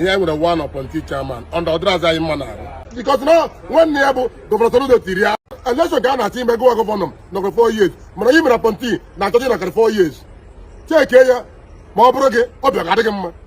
here with a one appointee chairman on the other manner. Because now, one near Governor Soludo Tiria, unless you can team go governor, number 4 years. But even appointee, not 4 years. Take care.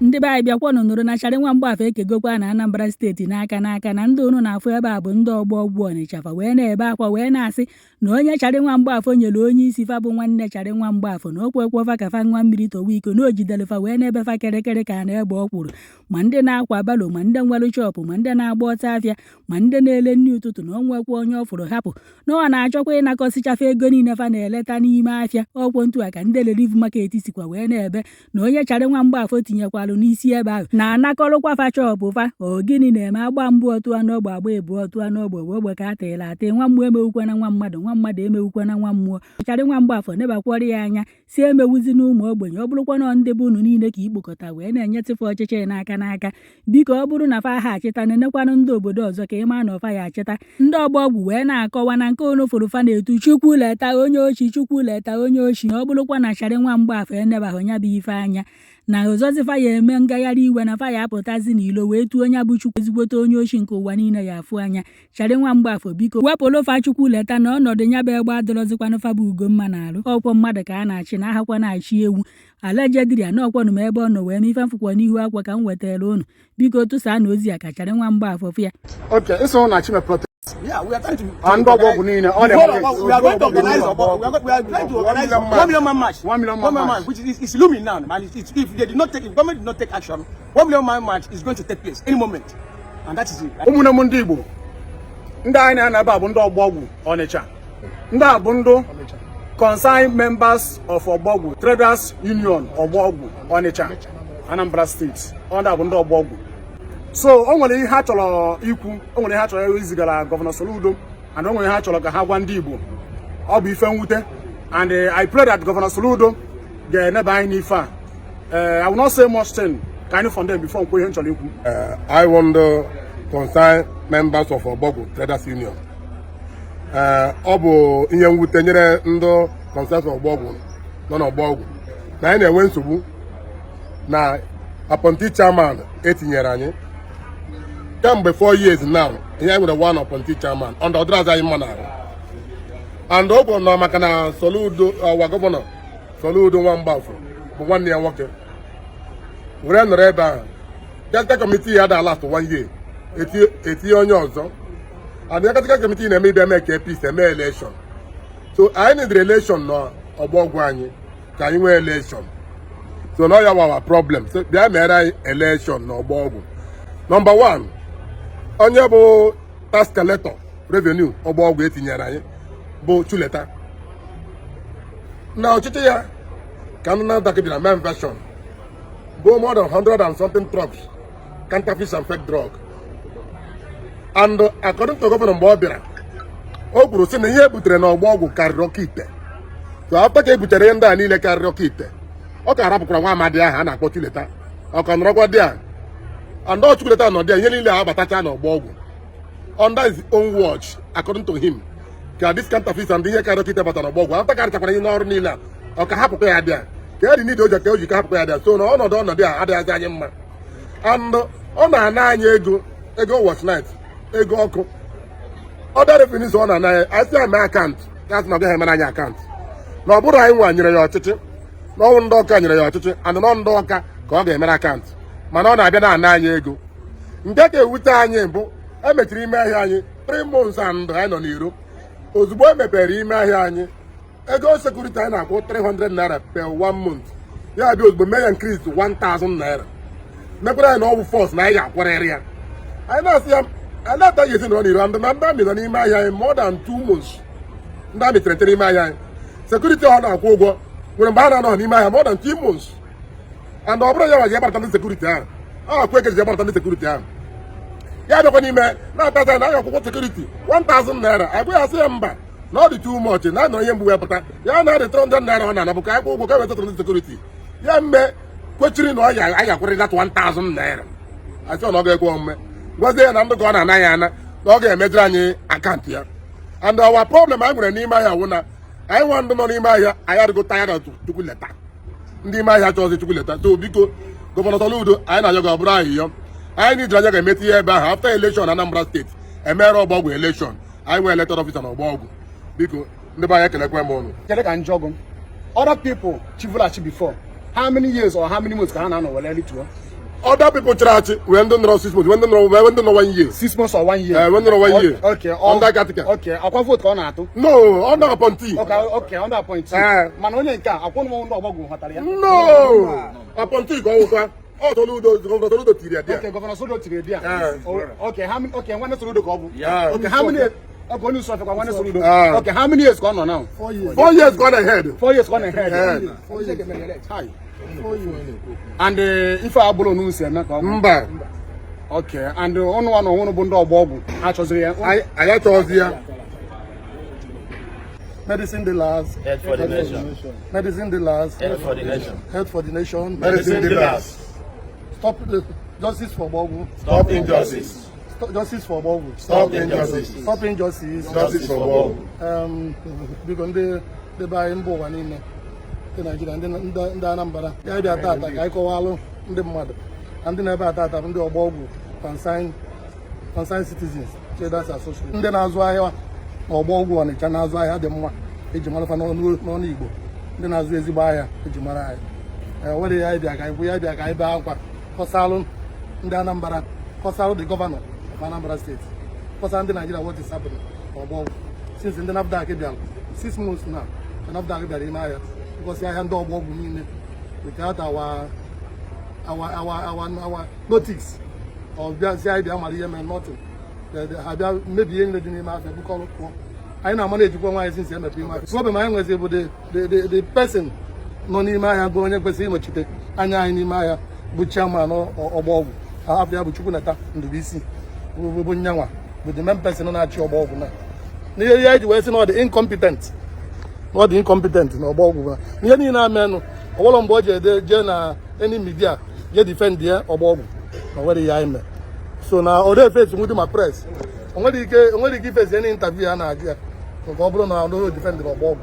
ndị be anyị bịakwa n'onoro na charị nwa mgbafọ ekegokwa na Anambra steeti n'aka na ndị unu na-afụ ebe a bụ ndị Ogbo Ogwu Onitsha fa wee na-ebe akwa wee na-asị na onye charị nwa mgbafọ nyere onye isi fa bụ nwanne charị nwa mgbafọ na okwefa ka fa nwa mmiri towa iko na o jidere fa wee na-ebe fa kerekere ka na-egbe ọkwụrụ ma ndị na-akwa balo ma ndị nwere chọpụ ma ndị na-agba ọta afịa ma ndị na-ele nri ụtụtụ na onwekwa onye ọfụrụ hapụ na ọ na-achọkwa ịnakọsịchafa ego niile fa na-eleta n'ime afịa ọkwụ ntu a ka ndị relief market sikwa wee na-ebe na onye charị nwa mgbafọ tinyekwalụ n'isi ebe ahụ na-anakọrọkwa fa chọpụ fa ogini na-eme agba mbụ otu anụ ogbe agba ebu otu anụ ogbe ogbe ka atịla atị nwa mmụọ emewukwa na nwa mmadụ emewukwa na nwa mmụọ charị nwa mgbafọ nebakwara ya anya si emewuzi n'ụmụ ogbenye ọ bụrụkwa na ndị bụ unu niile ka ikpokọta wee na-enyetụfe ọchịchị n'aka biko ọ bụrụ na fa ha achịta na-enekwanụ ndị obodo ọzọ ka ịma na ọfa ya achịta ndị Ogbo Ogwu wee na-akọwa na nke unu fụrụ fa na-etu Chukwu leta onye ochi Chukwu leta onye ochi na ọ bụrụkwa na charị nwa mgbafọ enebaghị nya bụ ife anya na ozozi fa ya eme ngagharị iwe na fa ya apụtazi n'ilo wee tuo onye bụ Chukwu ezigbote onye ochi nke ụwa niile ya afụ anya charị nwa mgbafọ biko wepụlụ fa Chukwu leta na ọnọdụ nya bụ egbe adọrọzikwanụ fa bụ Ugomma na-alụ ọkwọ mmadụ ka a na-achị na ahakwa na-achị ewu ala jediri na ọkwanụ m ebe ọ nọ wee ife mfụkwa n'ihu akwa ka m wetara unu biko tụsaa na ozi a ka charị nwa mgbafọ fịa. Okay, so na chime protest. Yeah, we are trying to. And we are going to organize. We are trying to organize 1 million man march. 1 million man march, which is looming now. Man, if they did not take, if government did not take action, 1 million man march is going to take place any moment, and that is it. Umuna mundi Igbo, ndị anyị na-anaba bụ ndị Ogbo Ogwu Onitsha. Ndị a bụ ndị concerned members of Ogbo Ogwu Traders Union Ogbo Ogwu Onitsha, Anambra State. Ndị a bụ ndị Ogbo Ogwu. So o nwere ihe ha chọrọ ikwu, o nwere ihe ha chọrọ izigara Governor Soludo, and o nwere ihe ha chọrọ ka ha gwa ndị Igbo. Ọ bụ ife mwute, and I pray that Governor Soludo ga-eneba anyị n'ife a. I will not say much thing kind of from them before nkwe ihe nchọrọ ikwu. I want the concerned members of Ogbo Ogwu Traders Union. Ọ bụ ihe mwute nyere ndị concerned Ogbo Ogwu nọ n'Ogbo Ogwu na anyị na-enwe nsogbu na appointee chairman etinyere anyị kemgbe 4 years now. Here with a one appointee chairman on the other manner. And open no maka na Soludo our governor Soludo one bafu but 1 year working. We ran the rebel. Just the committee had the last 1 year. 80 on yours. And the committee made them make a peace and election. So I need the election no Ogbo Ogwu can you election. So now you have our problem. So there may election no Ogbo Ogwu. Number 1. Onye bụ tax collector revenue Ogbo Ogwu etinyere anyị bụ Chuleta na ọchịchị ya ka na dakịrị na main version go more than 100 and something trucks counterfeit and fake drug, and according to governor mgbe ọ bịara o kwuru sị na ihe ebutere na Ogbo Ogwu karịrị ọka ite. So after ka ebutere ihe ndị a niile karịrị ọka ite ọ ka arapụkwara nwa amadi ahụ a na-akpọ Chuleta ọ ka nọrọkwa dị a. And all Chuleta no there, really abatacha no Ogbo Ogwu. Under his own watch, according to him, this counterfeit and the here carry about an Ogbo Ogwu. After carry in or nila, or can happen there. They need to tell you can't pay there. So no there, other and on a 9 ego watch night, ego other revenues on a 9. I say my account. That's not the man account. No, but I want your chichi. No one dog can your chichi, and non dog can go get my account. Mana ọ na-abịa na 9 ego nke ka ewute anyị bụ emechiri ime ahịa anyị 3 months and anyị nọ n'iro. Ozugbo emepere ime ahịa anyị ego security anyị na-akwụ 300 naira per 1 month, ya bịa ozugbo mee ya increase to 1000 naira. Mekwara anyị na ọ bụ force na anyị ga-akwarịrị ya. Anyị na-asị ya anyị na-ataghị esi nọ n'iro ndị amị nọ n'ime ahịa anyị more than 2 months. Ndị amị tere n'ime ahịa anyị security ọ na-akwụ ụgwọ nwere mgbe a na-anọ n'ime ahịa more than 2 months. And over ya was about security. Quick as about security. Ya don't even now that's security 1000 naira. I will say not the too much. Now no yem but ya na the 300 naira on and I go to security. Ya me questioning no I got that 1000 naira. I saw no go me. Was there an undergone and I no measure account here. And our problem I'm gonna name my I want the money my I had to go tired of to letter. Ndị ma ya chọzi Chukwu leta. So biko Governor Soludo anyị na-ayọ ga ọbụrụ ahịhịọ anyị need anya ga-emeti ihe ebe ahụ after election Anambra steeti emere Ogbo Ogwu election anyị nwee elected officer na Ogbo Ogwu biko ndị be anyị ekelekwe m ụnụ Kele ka njọgụ other people chivulachi before how many years or how many months ka ha na-anọ were lituo other people chịrị wee ndị nọrọ 6 months wee ndị nọrọ 1 year 6 months or 1 year wee ndị nọrọ 1 year okay under Gatica okay akwa vote ka ọ na-atụ no under appointee okay under appointee mana onye nke a akwụnụ m ndị Ogbo Ogwu ghọtara ya no appointee ka ọ wụkwa ọ Soludo tiri ya okay Governor Soludo tiri ya okay nwanne Soludo ka ọ bụ okay how many okay only so for nwanne Soludo okay how many years ka ọ nọ now 4 years gone ahead 4 years gone ahead hi and ife abụrụ onu si eme ka ọ mba okay and ọnụ nwa na ọhụrụ bụ ndị Ogbo Ogwu ha chọziri ya anyị achọzi ya Medicine the last, Head for the nation. medicine the last, Head for the nation. head for the nation. medicine the last Stop the justice for Ogbo Ogwu. stop injustice Justice for Ogbo Ogwu. stop injustice Stop injustice. justice for Ogbo Ogwu Biko ndị be anyị mba ụwa niile ndị Naịjirịa ndị Anambra ya bịa tata ka anyị kọwalụ ndị mmadụ na ndị na-ebe atata bụ ndị Ogbo Ogwu concerned citizens traders association ndị na-azụ ahịa na Ogbo Ogwu Onitsha na-azụ ahịa dị mma eji marafa n'ọnụ Igbo ndị na-azụ ezigbo ahịa eji mara anyị were ya bịa ka anyị bịa ka anyị bee akwa kọsalụ ndị Anambra kọsalụ the governor of Anambra State kọsalụ ndị Nigeria what is happening Ogbo Ogwu since ndị NAFDAC bịara 6 months now NAFDAC bịara ime ahịa gosi ahịa ndị Ogbo Ogwu niile without our notice ọ bịa si anyị bịa mara ihe mere nothing ha bịa mebie ihe niile dị n'ime afịa bukọrọ pụọ anyị na-ama na-ejikwa nwaanyị sinsi emepe ime afịa problem anyị nwezi bụ the person nọ n'ime ahịa bụ onye kwesịrị ịnọchite anya anyị n'ime ahịa bụ chairman Ogbo Ogwu afịa bụ Chukwuneta Ndubuisi bụ nyanwa bụ the main person na-achị Ogbo Ogwu na n'ihe ihe anyị ji wee sị na ọ dị incompetent na Ogbo Ogwu ba ihe niile amenụ ọbụla mgbe o ji jee na any media jee defend ya Ogbo Ogwu na nwere ihe anyị mee so na o dey face nwudi ma press o nwere ike ifesi any interview a na-ajụ ya nke ọ bụrụ na ọ defend na Ogbo Ogwu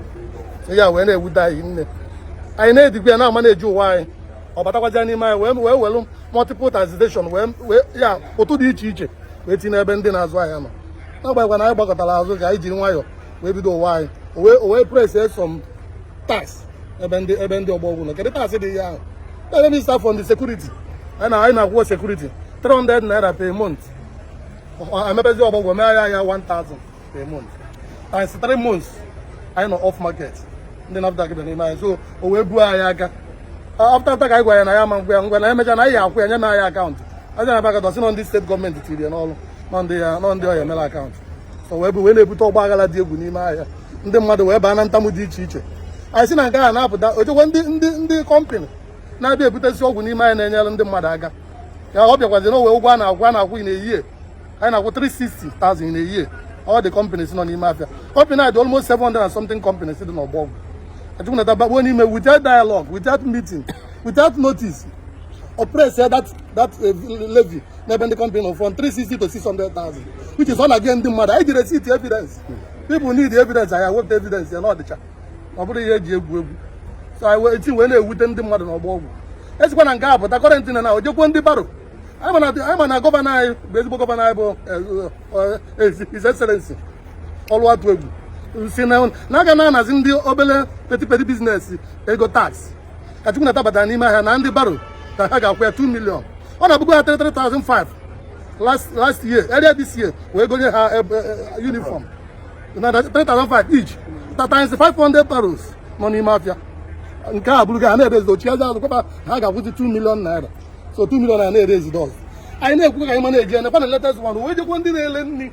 so ya wee na-ewute anyị nne anyị na-edigwe ya na-ama na-eji ụwa anyị ọ batakwazịa n'ime anyị wee welu multiple taxation wee ya ụtụ dị iche iche wee tinye ebe ndị na-azụ ahịa nọ n'agbanyeghị na anyị gbakọtara azụ ka anyị jiri nwayọọ wee bido ụwa anyị o wee press some tax ebe ndị Ogbo Ogwu nọ kedu tax dị ya ahụ let me start from the security anyị na-akwụkwọ security 300 naira per month emepezi Ogbo Ogwu mee ahịa 1000 per month times 3 months anyị nọ off market ndị NAFDAC bịara n'ime anyị so o wee buo anyị aka after ka anyị gwa ya na ya ma ngwa na emecha na anyị akwụ ya nye na anyị akaụntụ aja na bakata si nọ ndị steeti gọọmenti tiri ya n'ọrụ nọ ndị ọya mere akaụntụ so wee na-ebute ọgba aghara dị egwu n'ime ahịa ndị mmadụ wee baa na ntamu dị iche iche anyị si na nke a na-apụta ojekwa ndị kọmpanị na-abịa ebutesi ọgwụ n'ime anyị na-enyere ndị mmadụ aka ya ọ bịakwazi na owe ụgwọ a na-akwụ na ehihie anyị na-akwụ 360,000 na ehihie all the companies nọ n'ime afịa company a dị almost 700 and something companies dị n'Ogbo Ogwu Chukwuneta bakpuo n'ime without dialogue without meeting without notice oppress that levy n'ebe ndị company nọ from 360 to 600,000 which is all again ndị mmadụ anyị ji receipt evidence people need evidence anyị wepụta evidence ya n'ọdịcha ọ bụrụ ihe eji egwu so eti wee na-ewute ndị mmadụ n'Ogbo Ogwu esikwa na nke a pụta kọrentị na ojekwo ndị baro anyị ma na gọvanọ anyị bụ ezigbo gọvanọ anyị bụ His Excellency Oluwatu Egwu si na aga na-anazi ndị obere petipeti bizinesi ego tax ka Chukwuneta batara n'ime ahịa na ndị baro ka ha ga-akwụ ya 2 million ọ na-abụgo ha 33,500 last year earlier this year wee gonye ha uniform na 3,500 each times 500 baros nọ n'ime afịa nke a bụrụ ha na-erezi ochi eze azụ kwapa ha ga-akwụzi 2 million naira so 2 million naira na-erezi doz anyị na-ekwu ka anyị ma na-eji nekwa na latest one wee jekwa ndị na-ele nri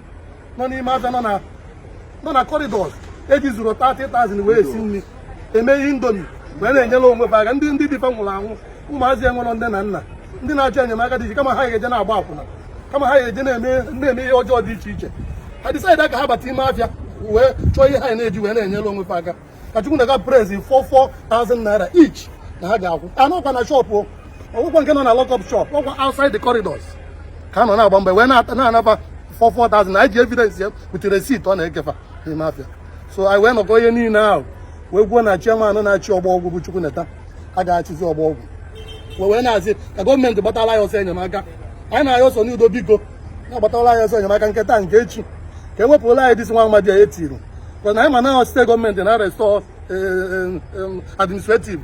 nọ n'ime afịa nọ na corridors eji zuru 30,000 wee esi nri emeghị indomi wee na-enyere onwe fa aka ndị dịfa nwụrụ anwụ ụmụazị enwere nne na nna ndị na-achọ enyemaka dị iche kama ha ga-eje na-agba akwụna kama ha ga-eje na-eme ihe ọjọọ dị iche iche ha decide ka ha bata ime afịa wee chọọ ihe ha na-eji wee na-enyere onwe fa aka ka Chukwuneta praise 4,000 naira each na ha ga-akwụ anọkwa na shop ọgwụkwa nke nọ na lock-up shop ọkwa outside the corridors ka a nọ na-agba mgbe wee na-anaba 4,000 na ji evidence ya with receipt ọ na-ekefa n'ime afịa so anyị wee nọkọ ihe niile ahụ wee gwuo na chairman na-achị Ogbo Ogwu bụ Chukwuneta a ga-achịzi Ogbo Ogwu wee na-asị ka gọọmenti gbatala ya ọsọ enyemaka anyị na-ayọ Soludo biko na-agbatala anyị ọsọ enyemaka nketa nke echi ka ewepụla anyị dịsị nwa amadi ya etiri because na anyị ma na steeti gọọmenti na restore administrative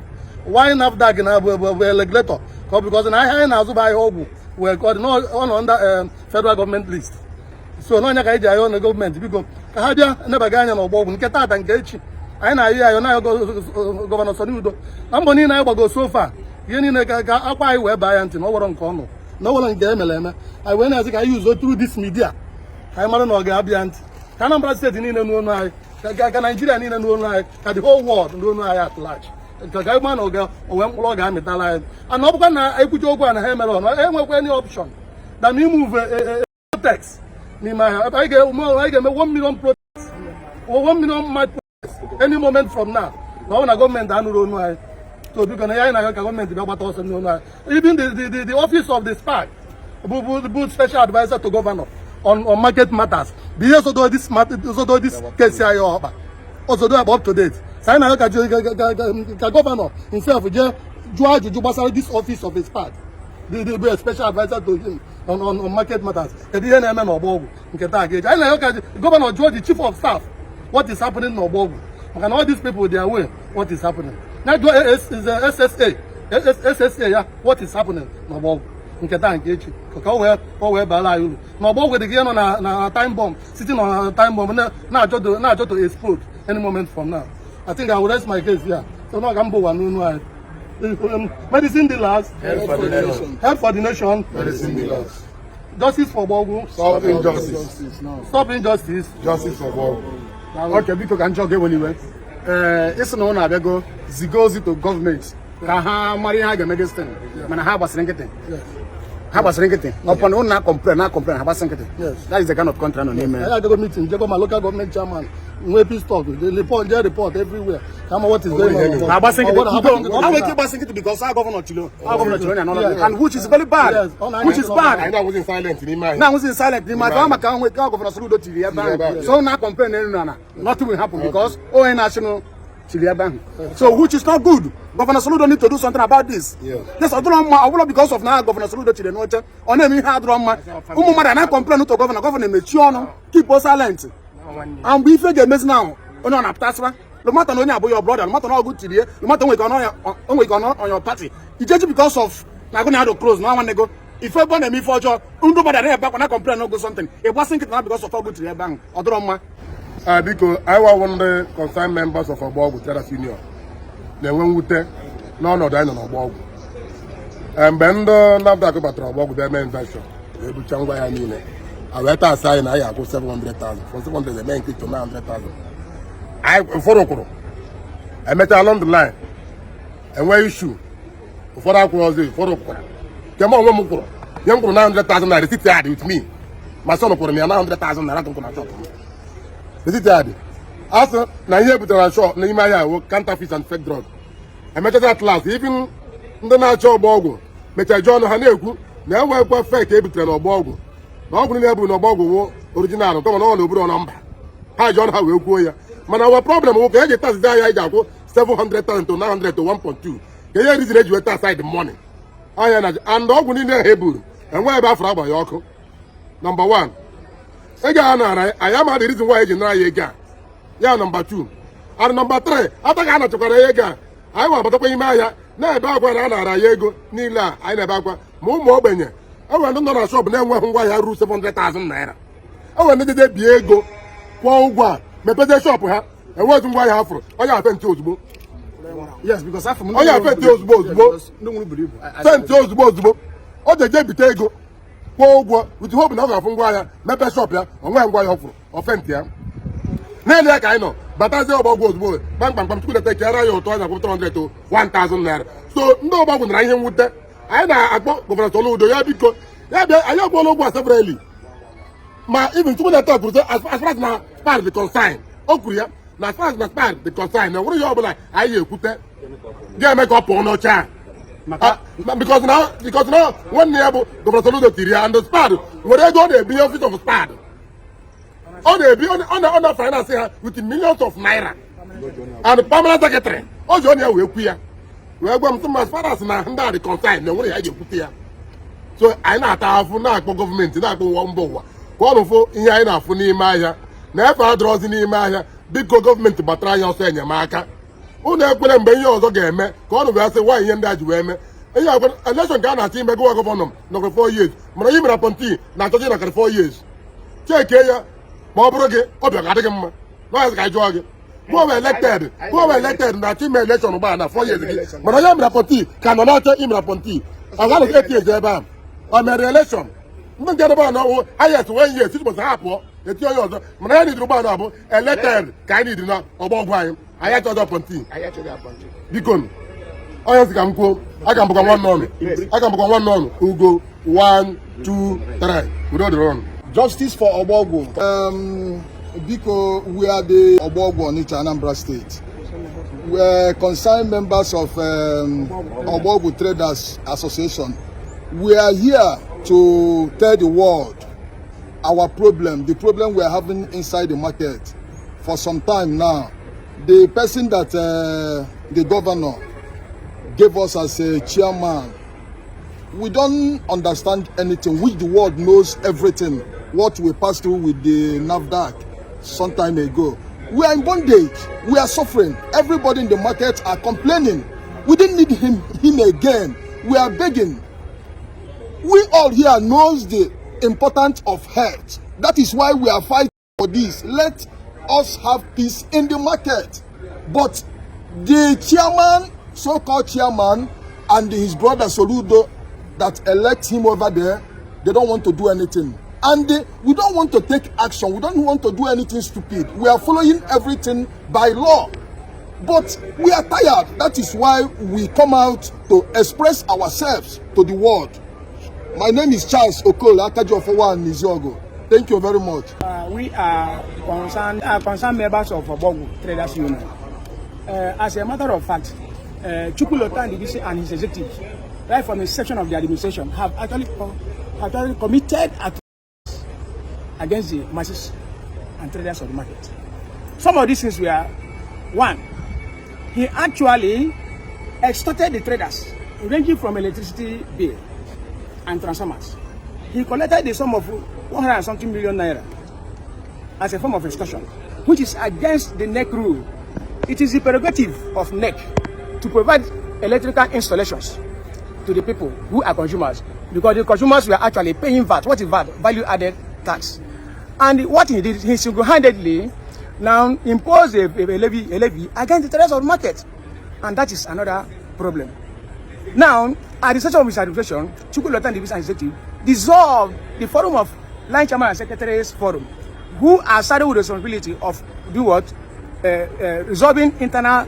why NAFDAC na bụ regulator ka because na ahịa anyị na-azụ bụ ahịa ọgwụ wee ka ọ dị nọ under federal government list so n'ọnya ka anyị ji ayọ na gọọmenti biko ka ha bịa nebaga anya n'ọgba ọgwụ nke taata nke echi anyị na-ayọ ayọ na gọvanọ Soludo na mbọ niile anyị gbago sofa ihe niile ka akwa anyị wee baa ya ntị na ọ nwere nke ọnụ na ọ nwere nke emere eme anyị wee na-asị ka anyị uzo through this media ka anyị mara na ọ ga-abịa ntị ka Anambra steeti niile n'onu anyị ka Naijiria niile n'onu anyị ka the whole world n'onu anyị at large ka anyị ma na onwe mkpụrụ ọ ga-amịtala anyị ana ọ bụkwa na ekwuche okwu a na ha emere ọnụ enwekwa any option na ma imove protest n'ime ahịa ebe anyị ga-eme 1 million protest 1 million mad protest any moment from now na ọ bụ na gọọmenti anụrụ onu anyị so biko na ya anyị na-ayọ ka gọọmenti bịa gbata ọsọ n'onu anyị even the office of the SPAC bụ special advisor to governor on market matters bụ ihe osodo this case anyị ọkpa osodo akpa up to date so anyị na-ayọ ka gọvanọ himself jee jụọ ajụjụ gbasara this office of the SPAC be a special advisor to him on market matters kedu ihe na-eme n'ọgba ọgwụ nke taa ga-eji anyị na-ayọ ka gọvanọ jụọ the chief of staff what is happening n'ọgba ọgwụ maka na all these people they are aware what is happening na jụọ SSA ya what is happening n'ọgba ọgwụ nke taa nke echi ka o wee baala anyị uru n'ọgba ọgwụ dị ka ihe nọ na time bomb sitting on time bomb na-achọ to explode any moment from now. I think I will rest my case here so na ọ ga mba ụwa n'onu anyị medicine dealers, help for the nation, Medicine dealers. justice for Ogbo Ogwu, Stop injustice. stop injustice. Justice for Ogbo Ogwu. Okay, biko ka njọ ga-eweliwe ịsị na ọ na-abịago ziga ozi to gọọmenti ka ha mara ihe ha ga-eme this thing mana ha gbasịrị nkịtị ọpọ na ụnụ na-complain ha gbasị nkịtị. That is the kind of country nọ n'ime. I go meeting, go my local government chairman, we peace talk, they report everywhere. Come on, what is going on? Ha gbasị nkịtị. How we keep gbasị nkịtị because our governor Chilo and which is very bad. Which is bad. Anyị na-awụzi silent n'ime anyị. Now we silent n'ime anyị maka nwe ka governor Soludo tiri ebe ahụ. So na complain na nothing will happen because only national so which is not good. Governor Soludo need to do something about this. Yes, I don't because of now Governor Soludo chile no che. On me ha drama. Umu mother na complain to governor mechi ono. Keep us silent. And we fake mess now. Ono na tasra. No matter no nya your brother, no matter no good today, no matter we can on your party. It just because of na go na do close no one go. If I born me for job, undo mother na back when I complain no go something. It wasn't not because of good today bang. Odroma. Biko, I want one of the concerned members of Ogbo Ogwu Traders Union na-enwe mwute n'ọnọdụ anyị nọ n'Ogbo Ogwu. Mgbe ndị NAFDAC batara Ogbo Ogwu bịa mee invention ebucha ngwa ya niile wee taa asị anyị na anyị akwụ 700,000 from 700 eme nke to 900,000 anyị ụfọdụ kwụrụ emechaa along the line enwe issue ụfọdụ akwụrụ ọzọ ụfọdụ kwụrụ nke m onwe m kwụrụ nye m kwụrụ 900,000 na receipt ya dị with me ma son kwụrụ m ya 900,000 na ratụ na shop m receipt ya dị asị na ihe butere na shop n'ime ahịa ahụ counterfeit and fake drug emechata at last even ndị na-achọ Ogbo Ogwu mechaa ji ọnụ ha na-ekwu na enwekwa fake ebutere na Ogbo Ogwu na ọgwụ niile ebu na Ogbo Ogwu wụ original ntọ mana ọ na oburu na mba ha ji ọnụ ha wee kwuo ya mana ọwa problem bụ ka eji taxizi ahịa eji akwụ 700,000 to 900 to 1.2 ka ihe rizin eji weta aside money anya na and ọgwụ niile ha eburu enwe ebe afọ agba ya ọkụ number 1 ego a nara anyị ama the reason why eji nara ya ego a ya number 2 and number 3 ataghị a nachakwara ya ego a anyị nwere batakwa ime ahịa na-ebe akwa na a nara ya ego niile a anyị na-ebe akwa ma ụmụ ogbenye enwere ndị nọ na shop na-enweghị ngwa ahịa ruo 700,000 naira enwere ndị dede bie ego kwụọ ụgwọ a mepezie shop ha enweghị ngwa ahịa ha fụrụ onye afenti ozugbo onye afenti ozugbo senti ozugbo o jeje bite ego kwụọ ụgwọ with hope na ọ ga-afụ ngwa ahịa mepe shop ya onweghị ngwa ahịa ọ fụrụ ofenti ya n'elu ya ka anyị nọ batazie Ogbo Ogwu ozugbo kpamkpamkpam tupu na-ete kere ya ụtọ anya kwụ 300 to 1,000 naira so ndị Ogbo Ogwu nara ihe mwute anyị na-akpọ gọvanọ Soludo ya biko ya bịa anyị akwụọla ụgwọ severally ma even tupu na-ete kwuru as far as na SPAC the consign o kwuru ya na as far as na SPAC the consign na nwere ya ọbụla anyị ga-ekwute ga-eme ka ọ pụọ n'oche a because na nwanne ya bụ gọvanọ Soludo tiri ya and SPAC nwere ego ọ na-ebinye office of SPAC ọ na-ebi ọ na-finance ha with millions of naira and permanent secretary o ji onye ya wee kwu ya wee gwa m sị ma as far as na ndị a dị consign na nwere ya ga-ekwute ya so anyị na-ata afụ na-akpọ gọọmenti na-akpọ ụwa mba ụwa ka ọ nụfụ ihe anyị na-afụ n'ime ahịa na efe adọrọzi n'ime ahịa biko gọọmenti gbatara anyị ọsọ enyemaka unu ekwere mgbe ihe ọzọ ga-eme ka ọ nụbụ ya sị nwaanyị ihe ndị a ji wee mee ihe akwa elekshọn ka a na-achọ ime gụwa gọvanọ nọkọrọ 4 years mana onye mere apọnti na-achọchi na 4 years cheke ya ma ọ bụrụ gị ọbịa ga adịghị mma n'ọya ka anyị jụọ gị gụọ elected na-achọ ime elekshọn gbaa na 4 years gị mana onye mere apọnti ka nọ n'ọchọ imere apọnti ọ ga-anọ 8 years ebe ahụ ọ mere elekshọn ndị nke debe na ọwụ ayet wee years ịtụbọsị ha pụọ eti onye ọzọ mana ya nidiri ụgbọala abụ elected ka anyị nidiri na ọgbọ ọgwụ anyị achọghị apọnti biko onye si ka m kwuo aga m bụkwa nwanne ọnụ ugo 1 2 3 udo dịrị ọnụ. Justice for Ogbo Ogwu. Biko, we are the Ogbo Ogwu Onitsha, Anambra State. We are concerned members of Ogbo Ogwu Traders Association. We are here to tell the world our problem, the problem we are having inside the market for some time now. The person that the governor gave us as a chairman, we don't understand anything, which the world knows everything, what we passed through with the NAFDAC some time ago. We are in bondage. We are suffering. Everybody in the market are complaining. We didn't need him again. We are begging. We all here knows the importance of health. That is why we are fighting for this. Let us have peace in the market. But the chairman, so-called chairman, and his brother Soludo that elect him over there, they don't want to do anything. And we don't want to take action. We don't want to do anything stupid. We are following everything by law. But we are tired. That is why we come out to express ourselves to the world. My name is Charles Okol, Akajo Fowa Niziogo. Thank you very much. We are concerned members of Ogbo Ogwu Traders Union. As a matter of fact, Chukwulota and his executive, right from the inception of the administration, have actually committed against the masses and traders of the market. Some of these things were, one, he actually extorted the traders, ranging from electricity bill and transformers. He collected the sum of 100 and something million naira as a form of extortion, which is against the NEC rule. It is the prerogative of NEC to provide electrical installations to the people who are consumers, because the consumers were actually paying VAT. What is VAT? Value added tax. And what he did, he single-handedly now imposed a levy against the traders of the market. And that is another problem. Now, at the session of his administration, Chukwulota and the executive dissolved the forum of line chairman and secretaries forum, who are saddled with the responsibility of do what? Resolving internal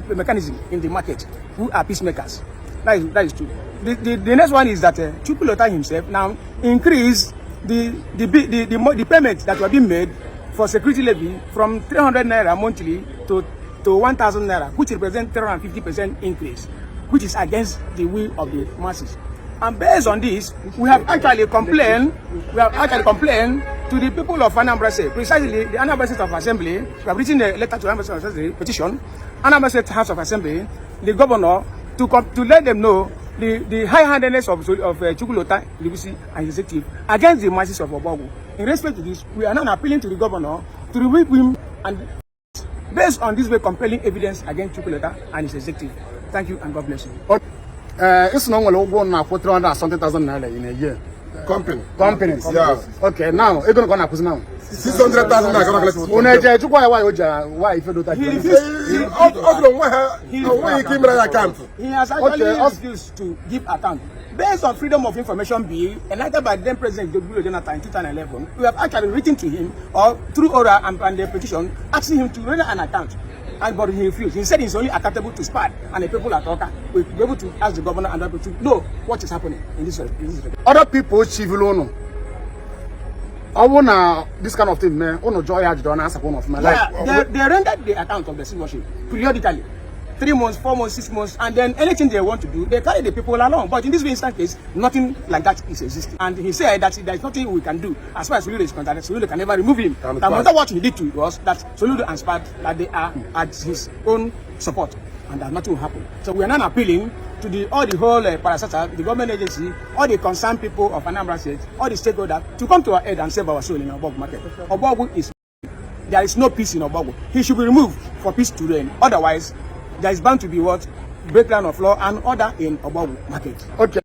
mechanism in the market, who are peacemakers. That is true. The next one is that Chukwulota himself now increased the payment that were being made for security levy from 300 naira monthly to 1,000 naira, which represents 350% increase, which is against the will of the masses. And based on this, we have actually complained to the people of Anambra State, precisely the Anambra State of Assembly. We have written a letter to Anambra State of Assembly, petition, Anambra State House of Assembly, the governor, to let them know the high-handedness of Chukwulota and his executive against the masses of Ogbo Ogwu. In respect to this, we are now appealing to the governor to remove him, and based on this way, compelling evidence against Chukwulota and his executive. Thank you and God bless you. It's not only now for 300 something thousand naira in a year. Companies. Yeah. Okay, now it's going to go now. 600,000 naira. Why if you do that? He has actually refused to give account. Based on Freedom of Information Bill enacted by then President Ogbo Jonathan in 2011, we have actually written to him or through oral and the petition asking him to render an account. But he refused. He said he's only accountable to SPAD and the people at Oka will be able to ask the governor and people to know what is happening in this other people civil I wanna this kind of thing, man. Oh no, joy had done answer one of my life. They rendered the account of the citizenship periodically. 3 months, 4 months, 6 months, and then anything they want to do, they carry the people along. But in this instant case, nothing like that is existing. And he said that there is nothing we can do as far as Soludo is concerned. Soludo can never remove him. No matter what he did to us, that Soludo and SPAD, that they are at his own support. and that nothing will happen. So we are now appealing to all the whole parasata, the government agency, all the concerned people of Anambra State, all the stakeholders to come to our aid and save our soul in Ogbo Ogwu market. Ogbo Ogwu is, there is no peace in Ogbo Ogwu. He should be removed for peace to reign. Otherwise, there is bound to be what? Breakdown of law and order in Ogbo Ogwu market. Okay.